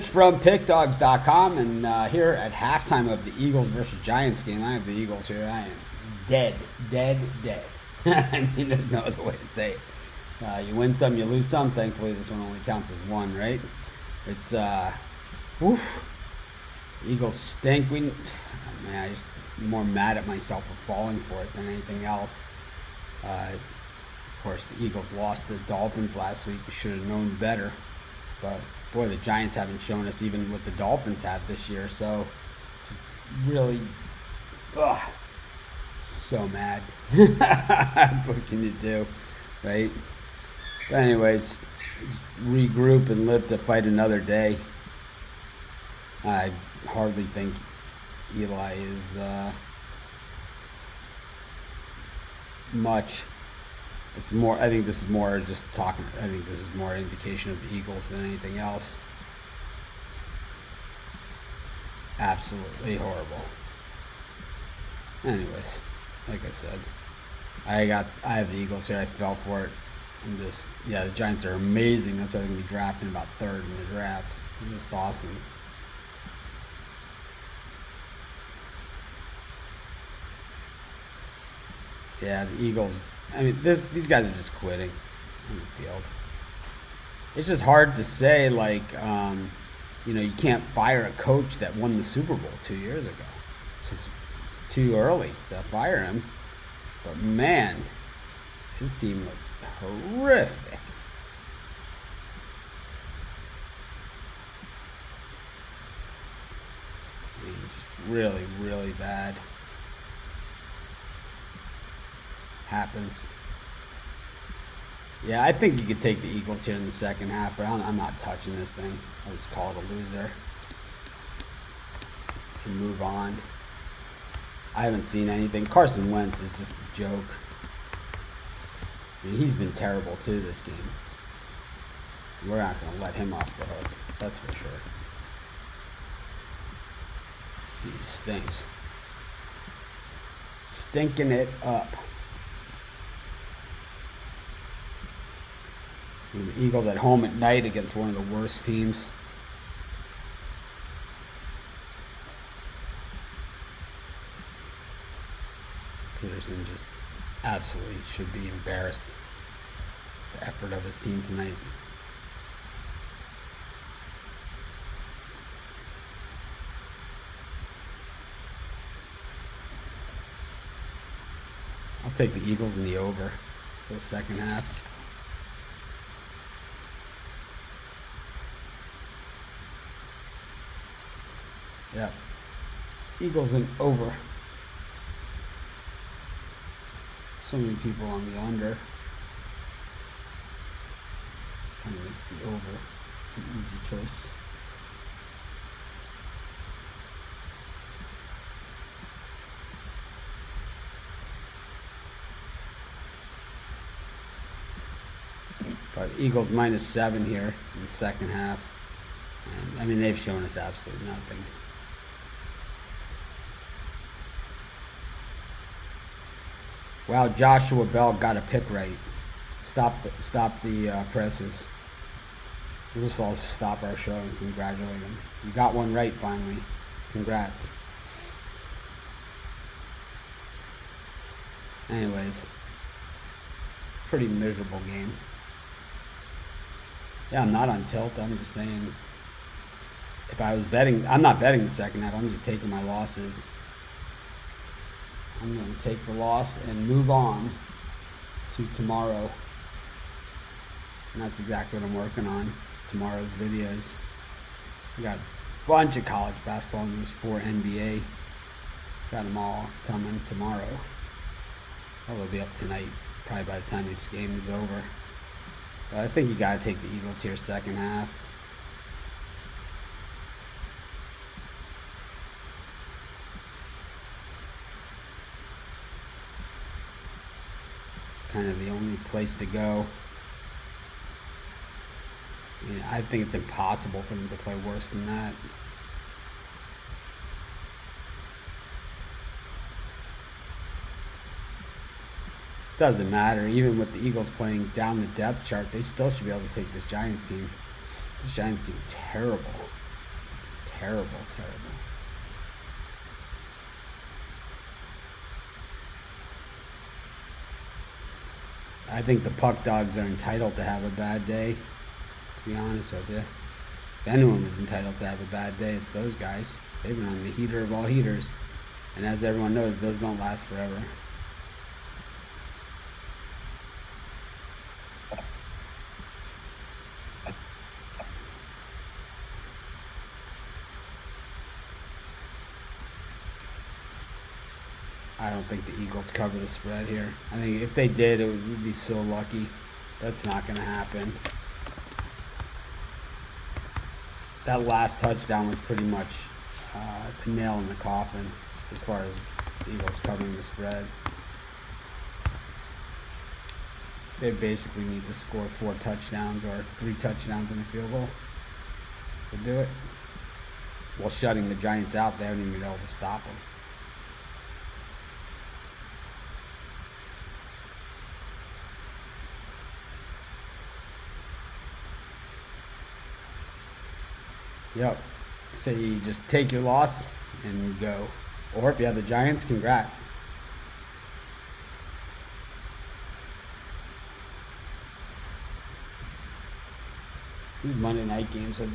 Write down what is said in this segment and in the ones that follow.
From pickdawgz.com, and here at halftime of the Eagles versus Giants game, I have the Eagles here. I am dead, dead, dead. I mean, there's no other way to say it. You win some, you lose some. Thankfully, this one only counts as one, right? It's oof. Eagles stink. I just more mad at myself for falling for it than anything else. Of course, the Eagles lost to the Dolphins last week. You should have known better, but boy, the Giants haven't shown us even what the Dolphins have this year. So, just really, so mad. What can you do, right? But anyways, just regroup and live to fight another day. I hardly think Eli is much. It's more. I think this is more just talking. I think this is more indication of the Eagles than anything else. It's absolutely horrible. Anyways, like I said, I have the Eagles here. I fell for it. The Giants are amazing. That's why they're gonna be drafting about third in the draft. They're just awesome. Yeah, the Eagles. I mean, these guys are just quitting on the field. It's just hard to say, you can't fire a coach that won the Super Bowl 2 years ago. It's too early to fire him. But man, his team looks horrific. I mean, just really, really bad. Happens. Yeah, I think you could take the Eagles here in the second half, but I'm not touching this thing. I'll just call it a loser and move on. I haven't seen anything. Carson Wentz is just a joke. I mean, he's been terrible too this game. We're not going to let him off the hook. That's for sure. He stinks. Stinking it up. The Eagles at home at night against one of the worst teams. Peterson just absolutely should be embarrassed. The effort of his team tonight. I'll take the Eagles in the over for the second half. Yep. Eagles and over. So many people on the under. Kind of makes the over an easy choice. But Eagles -7 here in the second half. And, I mean, they've shown us absolutely nothing. Wow, Joshua Bell got a pick right. Stop the presses. We'll just all stop our show and congratulate him. You got one right finally. Congrats. Anyways, pretty miserable game. Yeah, I'm not on tilt. I'm just saying, if I was betting, I'm not betting the second half. I'm just taking my losses. I'm going to take the loss and move on to tomorrow. And that's exactly what I'm working on. Tomorrow's videos. We got a bunch of college basketball news for NBA. Got them all coming tomorrow. Well, they'll be up tonight, probably by the time this game is over. But I think you got to take the Eagles here second half. Kind of the only place to go. I think it's impossible for them to play worse than that. Doesn't matter. Even with the Eagles playing down the depth chart, they still should be able to take this Giants team. This Giants team, terrible. Terrible, terrible. I think the puck dogs are entitled to have a bad day, to be honest with you. If anyone was entitled to have a bad day, it's those guys. They've been on the heater of all heaters. And as everyone knows, those don't last forever. I don't think the Eagles cover the spread here. I think if they did, it would be so lucky. That's not going to happen. That last touchdown was pretty much a nail in the coffin as far as the Eagles covering the spread. They basically need to score 4 touchdowns or 3 touchdowns and a field goal to do it. While shutting the Giants out, they haven't even been able to stop them. Yep. So you just take your loss and go. Or if you have the Giants, congrats. These Monday night games have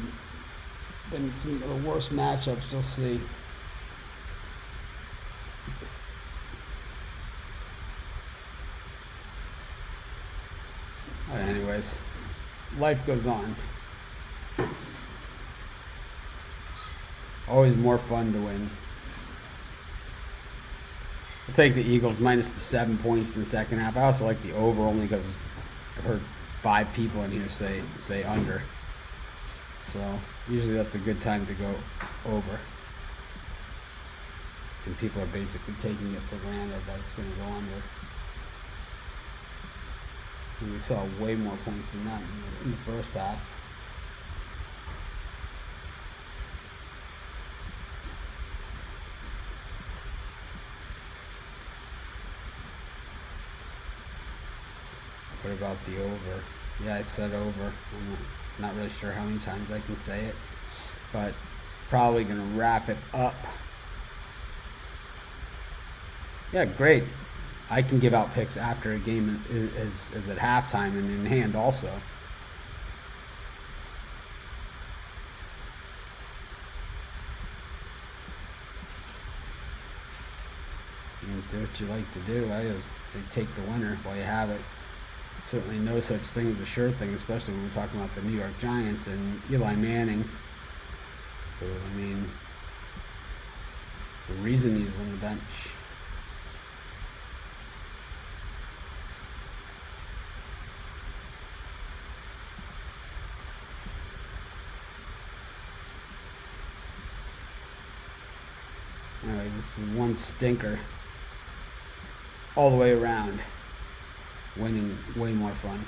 been some of the worst matchups you'll see. All right, anyways, life goes on. Always more fun to win. I'll take the Eagles minus the 7 points in the second half. I also like the over only because I've heard 5 people in here say under. So usually that's a good time to go over. And people are basically taking it for granted that it's going to go under. And we saw way more points than that in the first half. What about the over? Yeah, I said over. I'm not really sure how many times I can say it, but probably going to wrap it up. Yeah, great. I can give out picks after a game is at halftime and in hand also. You do what you like to do. I always say take the winner while you have it. Certainly no such thing as a sure thing, especially when we're talking about the New York Giants and Eli Manning, who, I mean, there's a reason he was on the bench. Anyways, this is one stinker all the way around. Winning way more fun.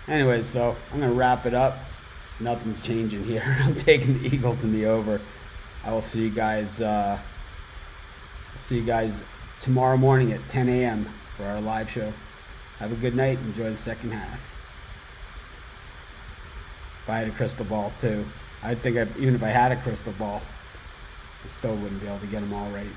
Anyways, though, I'm going to wrap it up. Nothing's changing here. I'm taking the Eagles in the over. I will see you guys tomorrow morning at 10 a.m. for our live show. Have a good night. Enjoy the second half. If I had a crystal ball, too. I think even if I had a crystal ball, I still wouldn't be able to get them all right.